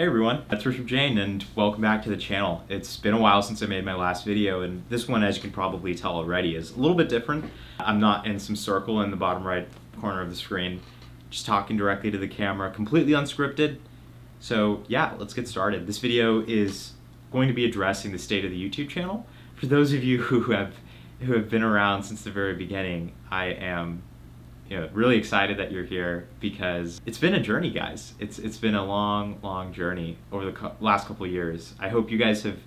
Hey everyone, that's Rishab Jain and welcome back to the channel. It's been a while since I made my last video, and this one, as you can probably tell already, is a little bit different. I'm not in some circle in the bottom right corner of the screen, just talking directly to the camera, completely unscripted. So yeah, let's get started. This video is going to be addressing the state of the YouTube channel. For those of you who have been around since the very beginning, I am really excited that you're here because it's been a journey, guys. It's been a long journey over the last couple of years. I hope you guys have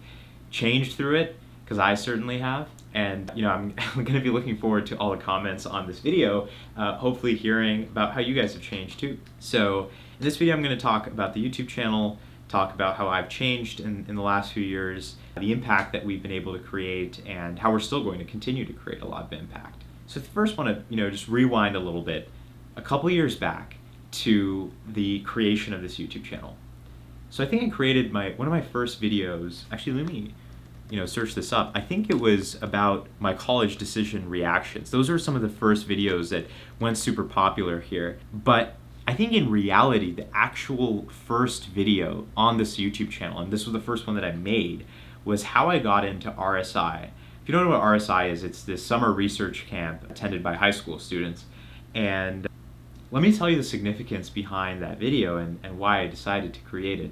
changed through it, because I certainly have. And I'm going to be looking forward to all the comments on this video, hopefully hearing about how you guys have changed too. So in this video, I'm going to talk about the YouTube channel, talk about how I've changed in the last few years, the impact that we've been able to create, and how we're still going to continue to create a lot of impact. So I first want to, just rewind a little bit, a couple years back to the creation of this YouTube channel. So I think I created one of my first videos. Actually, let me, search this up. I think it was about my college decision reactions. Those are some of the first videos that went super popular here. But I think in reality, the actual first video on this YouTube channel, and this was the first one that I made, was how I got into RSI. If you don't know what RSI is, it's this summer research camp attended by high school students. And let me tell you the significance behind that video and why I decided to create it.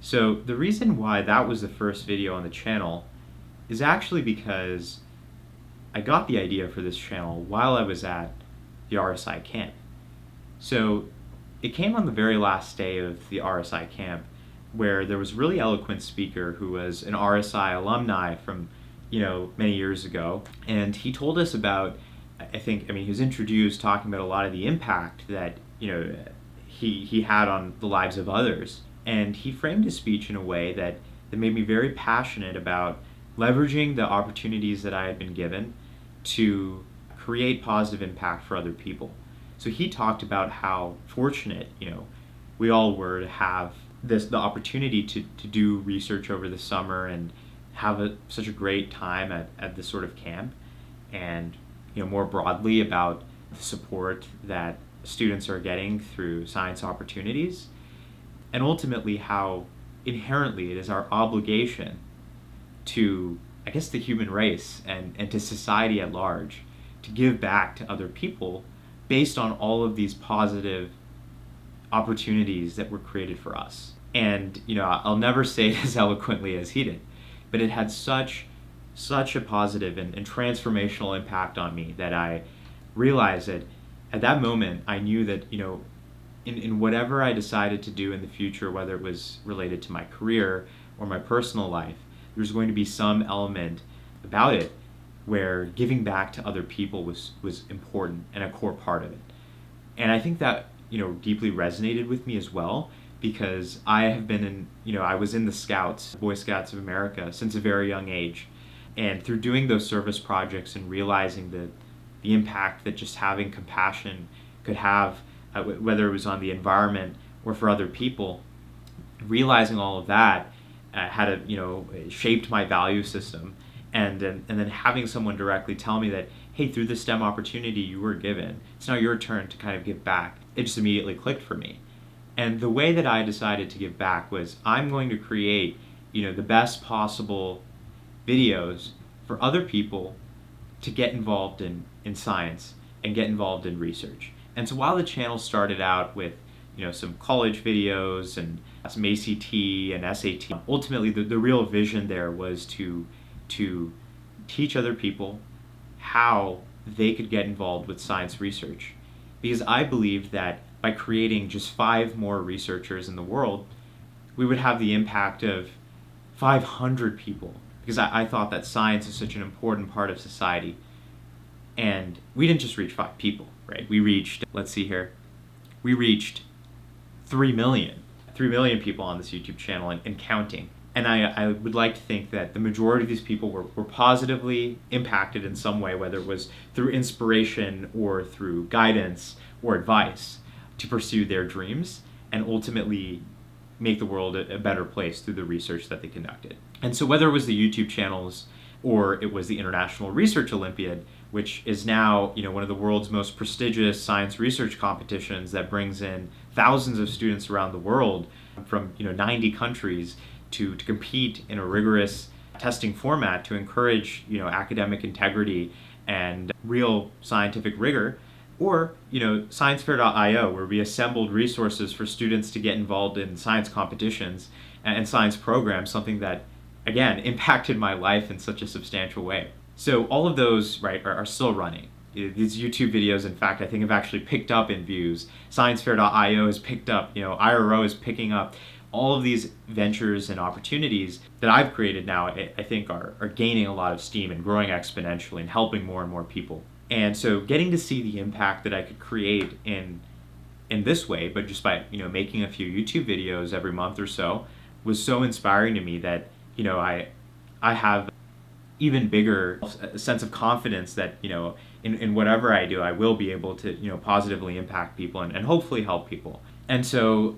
So the reason why that was the first video on the channel is actually because I got the idea for this channel while I was at the RSI camp. So it came on the very last day of the RSI camp, where there was a really eloquent speaker who was an RSI alumni from many years ago, and he told us about, he was introduced talking about a lot of the impact that he had on the lives of others, and he framed his speech in a way that made me very passionate about leveraging the opportunities that I had been given to create positive impact for other people. So he talked about how fortunate we all were to have the opportunity to do research over the summer and have such a great time at this sort of camp, and more broadly about the support that students are getting through science opportunities, and ultimately how inherently it is our obligation to, the human race and to society at large to give back to other people based on all of these positive opportunities that were created for us. And I'll never say it as eloquently as he did, but it had such a positive and transformational impact on me that I realized that at that moment I knew that in whatever I decided to do in the future, whether it was related to my career or my personal life, there's going to be some element about it where giving back to other people was important and a core part of it. And I think that deeply resonated with me as well, because I have been I was in the Scouts, Boy Scouts of America, since a very young age. And through doing those service projects and realizing the impact that just having compassion could have, whether it was on the environment or for other people, realizing all of that shaped my value system. And then having someone directly tell me that, hey, through the STEM opportunity you were given, it's now your turn to kind of give back. It just immediately clicked for me. And the way that I decided to give back was I'm going to create, the best possible videos for other people to get involved in science and get involved in research. And so while the channel started out with, some college videos and some ACT and SAT, ultimately the real vision there was to teach other people how they could get involved with science research. Because I believed that by creating just 5 more researchers in the world, we would have the impact of 500 people. Because I thought that science is such an important part of society. And we didn't just reach 5 people, right? We reached, we reached 3 million. 3 million people on this YouTube channel and counting. And I would like to think that the majority of these people were positively impacted in some way, whether it was through inspiration or through guidance or advice to pursue their dreams and ultimately make the world a better place through the research that they conducted. And so whether it was the YouTube channels or it was the International Research Olympiad, which is now one of the world's most prestigious science research competitions that brings in thousands of students around the world from 90 countries to compete in a rigorous testing format to encourage academic integrity and real scientific rigor, or sciencefair.io, where we assembled resources for students to get involved in science competitions and science programs, something that again impacted my life in such a substantial way. So all of those, right, are still running. These YouTube videos, in fact, I think have actually picked up in views. Sciencefair.io has picked up, IRO is picking up. All of these ventures and opportunities that I've created now, I think are gaining a lot of steam and growing exponentially and helping more and more people. And so getting to see the impact that I could create in this way, but just by making a few YouTube videos every month or so, was so inspiring to me that I have even bigger sense of confidence that in whatever I do, I will be able to positively impact people and hopefully help people. And so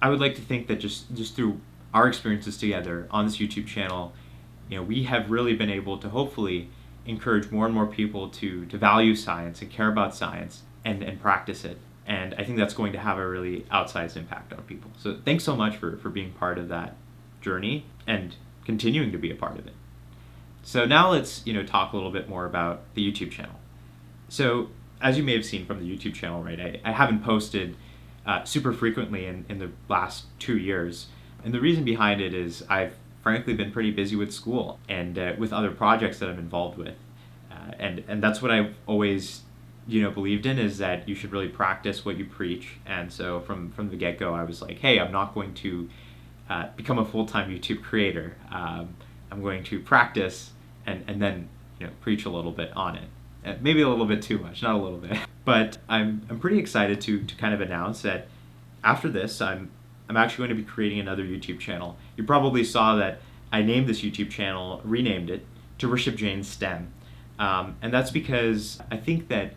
I would like to think that just through our experiences together on this YouTube channel, we have really been able to hopefully encourage more and more people to value science and care about science and practice it. And I think that's going to have a really outsized impact on people. So thanks so much for being part of that journey and continuing to be a part of it. So now let's talk a little bit more about the YouTube channel. So as you may have seen from the YouTube channel, right, I haven't posted super frequently in the last 2 years. And the reason behind it is I've frankly been pretty busy with school and with other projects that I'm involved with. And that's what I've always believed in, is that you should really practice what you preach. And so from the get-go, I was like, hey, I'm not going to become a full-time YouTube creator. I'm going to practice and then preach a little bit on it. Maybe a little bit too much, not a little bit. But I'm pretty excited to kind of announce that after this, I'm actually going to be creating another YouTube channel. You probably saw that I named this YouTube channel, renamed it to Rishab Jain STEM. And that's because I think that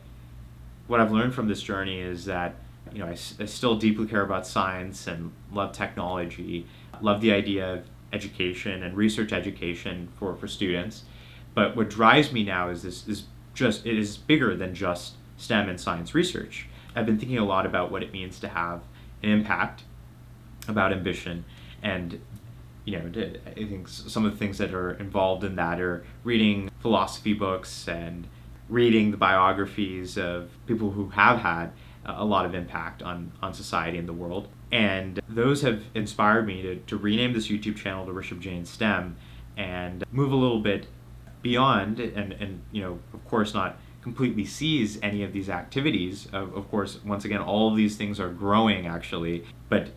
what I've learned from this journey is that I still deeply care about science and love technology, love the idea of education and research education for students. But what drives me now is it is bigger than just STEM and science research. I've been thinking a lot about what it means to have an impact, about ambition, and I think some of the things that are involved in that are reading philosophy books and reading the biographies of people who have had a lot of impact on society and the world. And those have inspired me to rename this YouTube channel to Rishab Jain STEM and move a little bit beyond and of course not completely seize any of these activities. Of course, once again, all of these things are growing actually, but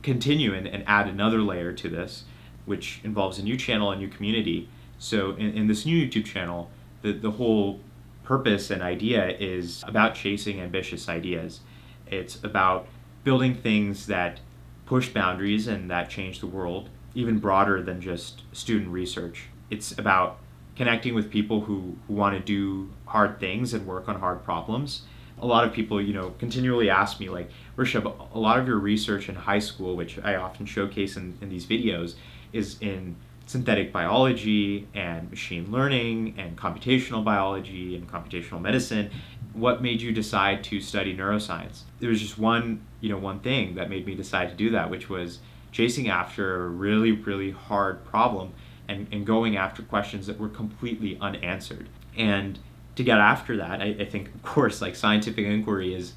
continue and add another layer to this, which involves a new channel, a new community. So in this new YouTube channel, the whole purpose and idea is about chasing ambitious ideas. It's about building things that push boundaries and that change the world, even broader than just student research. It's about connecting with people who want to do hard things and work on hard problems. A lot of people, continually ask me, like, Rishab, a lot of your research in high school, which I often showcase in these videos, is in synthetic biology and machine learning and computational biology and computational medicine. What made you decide to study neuroscience? There was just one thing that made me decide to do that, which was chasing after a really, really hard problem and going after questions that were completely unanswered. And to get after that, I think, of course, like scientific inquiry is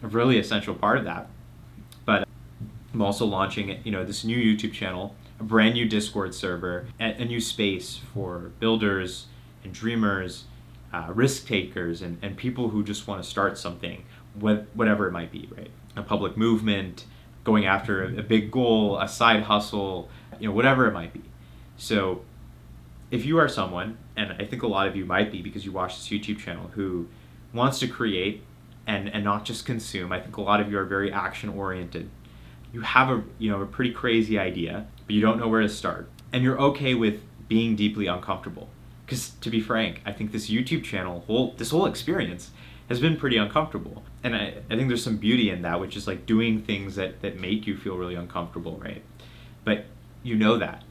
a really essential part of that. But I'm also launching, this new YouTube channel, a brand new Discord server, a new space for builders and dreamers, risk takers, and people who just want to start something, whatever it might be, right? A public movement, going after a big goal, a side hustle, whatever it might be. So if you are someone, and I think a lot of you might be because you watch this YouTube channel, who wants to create and not just consume, I think a lot of you are very action oriented. You have a pretty crazy idea, but you don't know where to start. And you're okay with being deeply uncomfortable. Because to be frank, I think this YouTube channel, this whole experience has been pretty uncomfortable. And I think there's some beauty in that, which is like doing things that make you feel really uncomfortable, right? But you know that.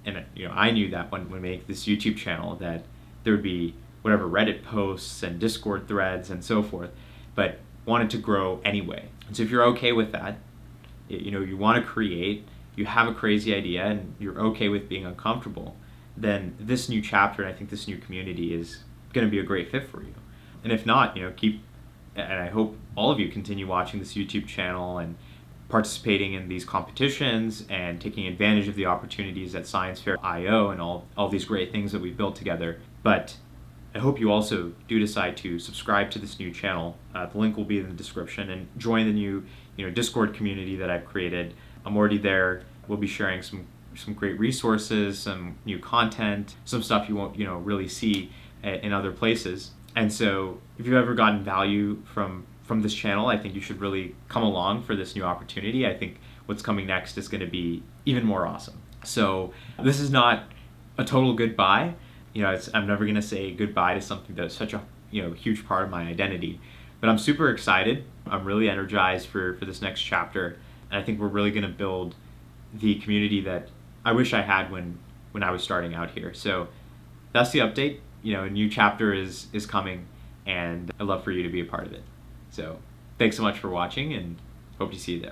And I knew that when we make this YouTube channel, that there would be whatever Reddit posts and Discord threads and so forth, but wanted to grow anyway. And so if you're okay with that, you want to create, you have a crazy idea, and you're okay with being uncomfortable, then this new chapter, and I think this new community, is going to be a great fit for you. And if not, and I hope all of you continue watching this YouTube channel and participating in these competitions and taking advantage of the opportunities at Science Fair IO and all these great things that we've built together. But I hope you also do decide to subscribe to this new channel. The link will be in the description, and join the new Discord community that I've created. I'm already there. We'll be sharing some great resources, some new content, some stuff you won't really see in other places. And so if you've ever gotten value from this channel, I think you should really come along for this new opportunity. I think what's coming next is going to be even more awesome. So this is not a total goodbye. I'm never going to say goodbye to something that's such a huge part of my identity. But I'm super excited. I'm really energized for this next chapter. And I think we're really going to build the community that I wish I had when I was starting out here. So that's the update. A new chapter is coming, and I'd love for you to be a part of it. So thanks so much for watching, and hope to see you there.